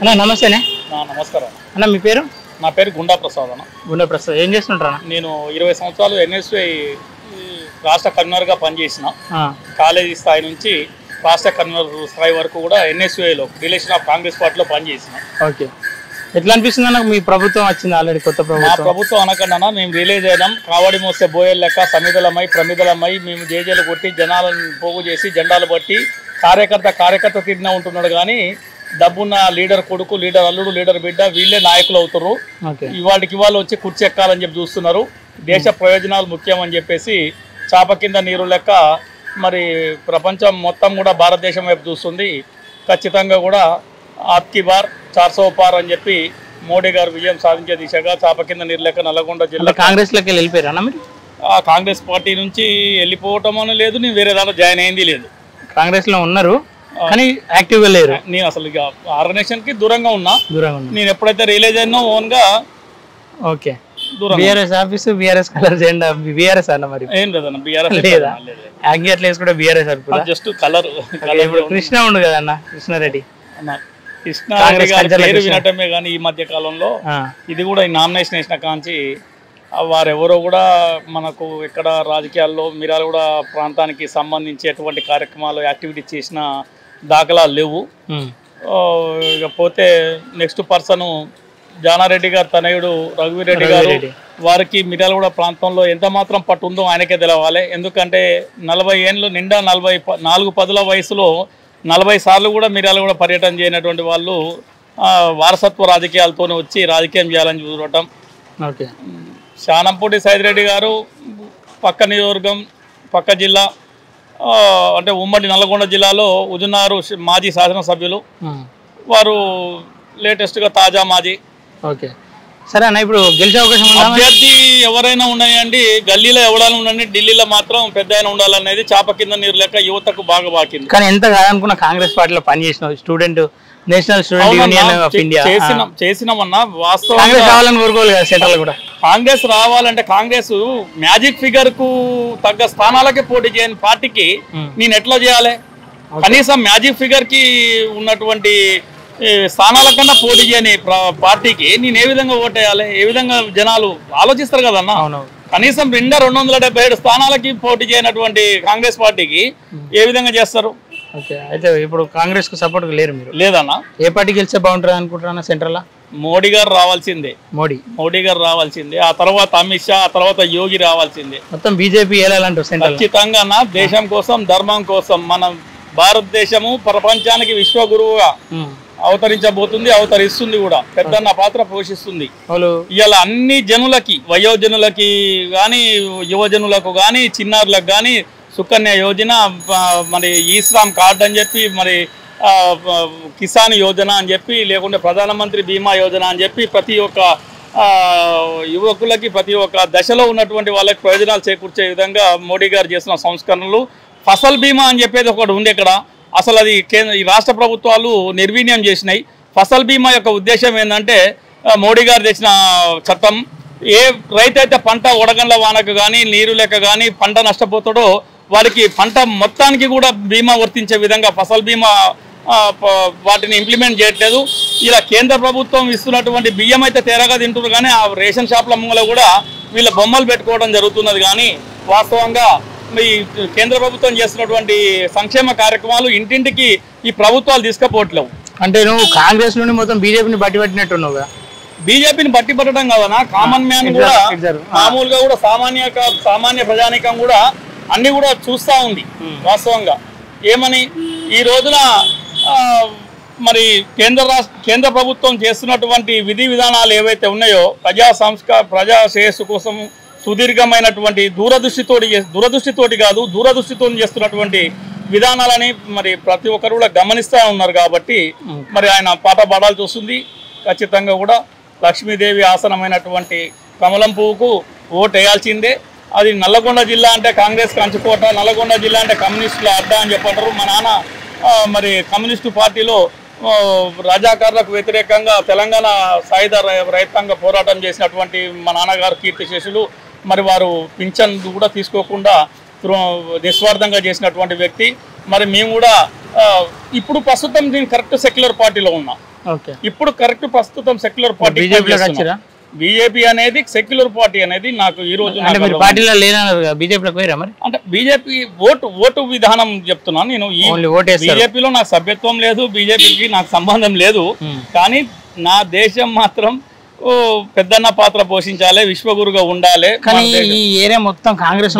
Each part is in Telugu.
అన్న నమస్తేనే. నమస్కారం అన్న మీ పేరు? నా పేరు గుండా ప్రసాద్ అన్న. గుండా ప్రసాద్ ఏం చేస్తుంటారా? నేను 20 సంవత్సరాలు ఎన్ఎస్ఐ రాష్ట్ర కన్వీనర్గా పనిచేసిన. కాలేజీ స్థాయి నుంచి రాష్ట్ర కన్వీనర్ స్థాయి వరకు కూడా ఎన్ఎస్ఐలో రిలేషన్ ఆఫ్ కాంగ్రెస్ పార్టీలో పనిచేసిన. ఓకే, ఎట్లా అనిపిస్తుంది అన్న? మీ ప్రభుత్వం వచ్చింది ఆల్రెడీ, కొత్త ప్రభుత్వం. మా ప్రభుత్వం అనకన్నా మేము రిలీజ్ అయినాం. కావడి మోస్తే బోయలు లెక్క సమిధలమై ప్రమిదలమై మేము జేజేలు కొట్టి జనాలను పోగు చేసి జెండాలు బట్టి కార్యకర్త తిరిగినా ఉంటున్నాడు. కానీ డబ్బున్న లీడర్ కొడుకు, లీడర్ అల్లుడు, లీడర్ బిడ్డ వీళ్ళే నాయకులు అవుతారు. ఇవాళకి వాళ్ళు వచ్చి కుర్చీ ఎక్కాలని చెప్పి చూస్తున్నారు. దేశ ప్రయోజనాలు ముఖ్యం అని చెప్పేసి చాప కింద నీరు లెక్క మరి ప్రపంచం మొత్తం కూడా భారతదేశం వైపు చూస్తుంది. ఖచ్చితంగా కూడా ఆప్కి బార్ 400 పార్ అని చెప్పి మోడీ గారు విజయం సాధించే దిశగా చాప కింద నీరు లెక్క నల్లగొండ జిల్లా కాంగ్రెస్లోకి వెళ్ళిపోయారా మీరు? కాంగ్రెస్ పార్టీ నుంచి వెళ్ళిపోవటం అని లేదు, నేను వేరే దాంట్లో జాయిన్ అయింది లేదు. కాంగ్రెస్లో ఉన్నారు కానీ యాక్టివ్గా లేరు. నేను అసలు ఇక ఆర్గనైజేషన్కి దూరంగా ఉన్నా. నేను ఎప్పుడైతే రిలీజ్ అయినా ఓన్గా okay BRS office BRS colour జెండా బీఆర్ఎస్ అన్న మరి ఏం లేదన్న బీఆర్ఎస్ లేదా? అట్లా వేసుకుంటే బీఆర్ఎస్ అనుకుంటా. Just colour. కృష్ణ ఉండు కదా అన్న, కృష్ణారెడ్డి. కృష్ణారెడ్డి గారి పేరు వినటమే కానీ ఈ మధ్య కాలంలో ఇది కూడా ఈ నామినేషన్ వేసిన కాంచి వారెవరో కూడా మనకు ఇక్కడ రాజకీయాల్లో మిర్యాలగూడ ప్రాంతానికి సంబంధించి ఎటువంటి కార్యక్రమాలు యాక్టివిటీ చేసిన దాఖలాలు లేవు. ఇకపోతే నెక్స్ట్ పర్సన్ జానారెడ్డి గారు తనయుడు రఘువీరెడ్డి గారు, వారికి మిర్యాలగూడ ప్రాంతంలో ఎంత మాత్రం పట్టు ఉందో ఆయనకే తెలవాలి. ఎందుకంటే 40 ఏళ్ళు నిండా 44 పదుల వయసులో 40 సార్లు కూడా మిర్యాలగూడ పర్యటన చేయనటువంటి వాళ్ళు వారసత్వ రాజకీయాలతోనే వచ్చి రాజకీయం చేయాలని చూడటం. ఓకే, శానంపూడి సైదిరెడ్డి గారు పక్క నియోజకవర్గం, పక్క జిల్లా, అంటే ఉమ్మడి నల్గొండ జిల్లాలో ఉజునారు మాజీ శాసనసభ్యులు. వారు లేటెస్ట్గా తాజా మాజీ. ఓకే సరే అన్న, ఇప్పుడు గెలిచే అవకాశం అభ్యర్థి ఎవరైనా ఉన్నాయండి. గల్లీలో ఎవరైనా ఉండండి, ఢిల్లీలో మాత్రం పెద్ద ఆయన ఉండాలనేది చాప కింద నీరు లెక్క యువతకు బాగా బాకింది. కానీ ఎంత కాదనుకున్న కాంగ్రెస్ పార్టీలో పనిచేసిన student national student union of India చేసినామన్నా. వాస్తవం కాంగ్రెస్ రావాలంటే కాంగ్రెస్ మ్యాజిక్ ఫిగర్ కు తగ్గ స్థానాలకే పోటీ చేయని పార్టీకి నేను ఎట్లా చేయాలి? కనీసం మ్యాజిక్ ఫిగర్ కి ఉన్నటువంటి స్థానాల కన్నా పోటీ చేయని పార్టీకి నేను ఏ విధంగా ఓటేయాలి? ఏ విధంగా జనాలు ఆలోచిస్తారు కదన్నా. కనీసం 277 స్థానాలకి పోటీ చేయనటువంటి కాంగ్రెస్ పార్టీకి ఏ విధంగా చేస్తారు? ఓకే, అయితే ఇప్పుడు కాంగ్రెస్ కు సపోర్ట్ లేరు మీరు? లేదన్నా. ఏ పార్టీ గెలిచే బాగుంటుంది అనుకుంటున్నా? సెంట్రల్ మోడీ గారు రావాల్సిందే. మోడీ గారు రావాల్సిందే. ఆ తర్వాత అమిత్ షా, ఆ తర్వాత యోగి రావాల్సిందే. మొత్తం బీజేపీ ఖచ్చితంగా దేశం కోసం, ధర్మం కోసం మన భారతదేశము ప్రపంచానికి విశ్వగురువుగా అవతరించబోతుంది, అవతరిస్తుంది కూడా. పెద్దన్న పాత్ర పోషిస్తుంది. ఇవాళ అన్ని జనులకి, వయోజనులకి కానీ, యువజనులకు కానీ, చిన్నారులకు కానీ సుకన్య యోజన, మరి ఈశ్రామ్ కార్డ్ అని చెప్పి, మరి కిసాన్ యోజన అని చెప్పి, లేకుంటే ప్రధానమంత్రి బీమా యోజన అని చెప్పి ప్రతి ఒక్క యువకులకి ప్రతి ఒక్క దశలో ఉన్నటువంటి వాళ్ళకి ప్రయోజనాలు చేకూర్చే విధంగా మోడీ గారు చేసిన సంస్కరణలు. ఫసల్ బీమా అని చెప్పేది ఒకటి ఉంది ఇక్కడ. అసలు అది ఈ రాష్ట్ర ప్రభుత్వాలు నిర్వీర్యం చేసినాయి. ఫసల్ బీమా యొక్క ఉద్దేశం ఏంటంటే మోడీ గారు తెచ్చిన చట్టం, ఏ రైతు అయితే పంట వడగండ్ల వానకు కానీ, నీరు లేక కానీ పంట నష్టపోతాడో వారికి పంట మొత్తానికి కూడా బీమా వర్తించే విధంగా ఫసల్ బీమా వాటిని ఇంప్లిమెంట్ చేయట్లేదు. ఇలా కేంద్ర ప్రభుత్వం ఇస్తున్నటువంటి బియ్యం అయితే తేరగా తింటున్నారు, కానీ ఆ రేషన్ షాప్ల ముంగల కూడా వీళ్ళ బొమ్మలు పెట్టుకోవడం జరుగుతున్నది. కానీ వాస్తవంగా ఈ కేంద్ర ప్రభుత్వం చేస్తున్నటువంటి సంక్షేమ కార్యక్రమాలు ఇంటింటికి ఈ ప్రభుత్వాలు తీసుకుపోవట్లేవు. అంటే నువ్వు కాంగ్రెస్ నుండి మొత్తం బీజేపీని బట్టి పట్టినట్టున్నావుగా? బీజేపీని బట్టి పట్టడం కదనా, కామన్ మ్యాన్ కూడా మామూలుగా కూడా సామాన్య ప్రజానీకం కూడా అన్ని కూడా చూస్తూ ఉంది. వాస్తవంగా ఏమని ఈ రోజున మరి కేంద్ర ప్రభుత్వం చేస్తున్నటువంటి విధి విధానాలు ఏవైతే ఉన్నాయో ప్రజా శ్రేయస్సు కోసం సుదీర్ఘమైనటువంటి దూరదృష్టితోటి కాదు, దూరదృష్టితో చేస్తున్నటువంటి విధానాలని మరి ప్రతి ఒక్కరు కూడా గమనిస్తూ ఉన్నారు. కాబట్టి మరి ఆయన పాట పాడాల్సి వస్తుంది. ఖచ్చితంగా కూడా లక్ష్మీదేవి ఆసనమైనటువంటి కమలం పువ్వుకు ఓటు వేయాల్సిందే. అది నల్లగొండ జిల్లా అంటే కాంగ్రెస్ కంచుకోట, నల్లగొండ జిల్లా అంటే కమ్యూనిస్టుల అడ్డా అని చెప్పంటారు. మా నాన్న మరి కమ్యూనిస్టు పార్టీలో రజాకారులకు వ్యతిరేకంగా తెలంగాణ సాయుధ రైతాంగ పోరాటం చేసినటువంటి మా నాన్నగారు కీర్తిశేషులు. మరి వారు పింఛన్ కూడా తీసుకోకుండా నిస్వార్థంగా చేసినటువంటి వ్యక్తి. మరి మేము కూడా ఇప్పుడు ప్రస్తుతం నేను కరెక్ట్ సెక్యులర్ పార్టీలో ఉన్నా. ఓకే. ఇప్పుడు కరెక్ట్ ప్రస్తుతం సెక్యులర్ పార్టీ బీజేపీలోకి వచ్చారా? బీజేపీ అనేది సెక్యులర్ పార్టీ అనేది నాకు ఈ రోజు అంటే మీరు పార్టీలో లేనన్నారు కదా, బీజేపీలోకి పోయారా మరి? అంటే బీజేపీ ఓటు విధానం చెప్తున్నాను నేను. బీజేపీలో నాకు సభ్యత్వం లేదు, బీజేపీకి నాకు సంబంధం లేదు. కానీ నా దేశం మాత్రం పెద్దన్న పాత్ర పోషించాలి, విశ్వగురుగా ఉండాలి. కానీ ఈ ఏరియా మొత్తం కాంగ్రెస్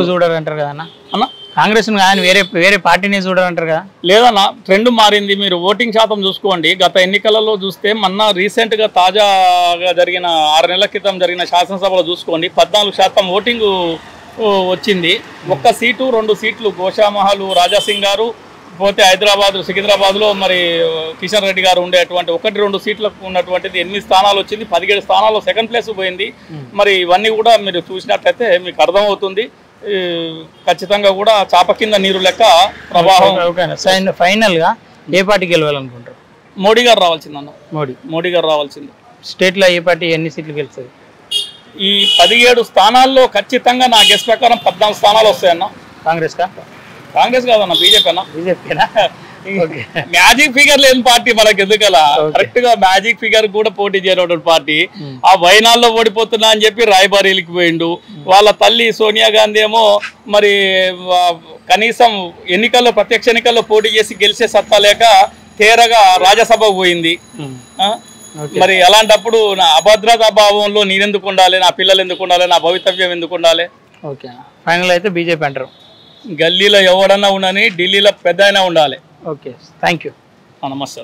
చూడాలంటారు కదా అన్న, కాంగ్రెస్ వేరే పార్టీని చూడాలంటారు కదా. లేదన్నా, ట్రెండ్ మారింది. మీరు ఓటింగ్ శాతం చూసుకోండి. గత ఎన్నికలలో చూస్తే మొన్న రీసెంట్ గా తాజాగా జరిగిన 6 నెలల క్రితం జరిగిన శాసనసభలో చూసుకోండి, 14% ఓటింగ్ వచ్చింది. 1 సీటు 2 సీట్లు గోషామహల్ రాజాసింగ్ గారు, పోతే సికింద్రాబాద్లో మరి కిషన్ రెడ్డి గారు ఉండేటువంటి 1-2 సీట్లకు ఉన్నటువంటిది 8 స్థానాలు వచ్చింది. 17 స్థానాల్లో సెకండ్ ప్లేస్ పోయింది. మరి ఇవన్నీ కూడా మీరు చూసినట్లయితే మీకు అర్థమవుతుంది. ఖచ్చితంగా కూడా చాప కింద నీరు లెక్క ప్రవాహం. ఫైనల్ గా ఏ పార్టీ గెలవాలనుకుంటారు? మోడీ గారు రావాల్సిందన్న. మోడీ గారు రావాల్సింది. స్టేట్ లో ఏ పార్టీ ఎన్ని సీట్లు గెలుస్తుంది? ఈ 17 స్థానాల్లో ఖచ్చితంగా నా గెస్ ప్రకారం 14 స్థానాలు వస్తాయన్న. కాంగ్రెస్ కాదన్న, బీజేపీ అన్న. బీజేపీనా? మ్యాజిక్ ఫిగర్ లేని పార్టీ మనకి ఎందుకలా. కరెక్ట్ గా మ్యాజిక్ ఫిగర్ కూడా పోటీ చేయనటువంటి పార్టీ. ఆ వైనాల్లో ఓడిపోతున్నా అని చెప్పి రాయబారీలకి పోయిండు. వాళ్ళ తల్లి సోనియా గాంధీ ఏమో మరి కనీసం ప్రత్యక్ష ఎన్నికల్లో పోటీ చేసి గెలిచే సత్తా లేక తేరగా రాజ్యసభకు పోయింది. మరి అలాంటప్పుడు నా అభద్రతా భావంలో నేనెందుకు ఉండాలి, నా పిల్లలు ఎందుకు ఉండాలి, నా భవితవ్యం ఎందుకు ఉండాలి? ఓకే, ఫైనల్ అయితే బీజేపీ అంటారు. గల్లీలో ఎవడన్నా ఉండని, ఢిల్లీలో పెద్ద అయినా ఉండాలి. Okay, thank you. నమస్తే.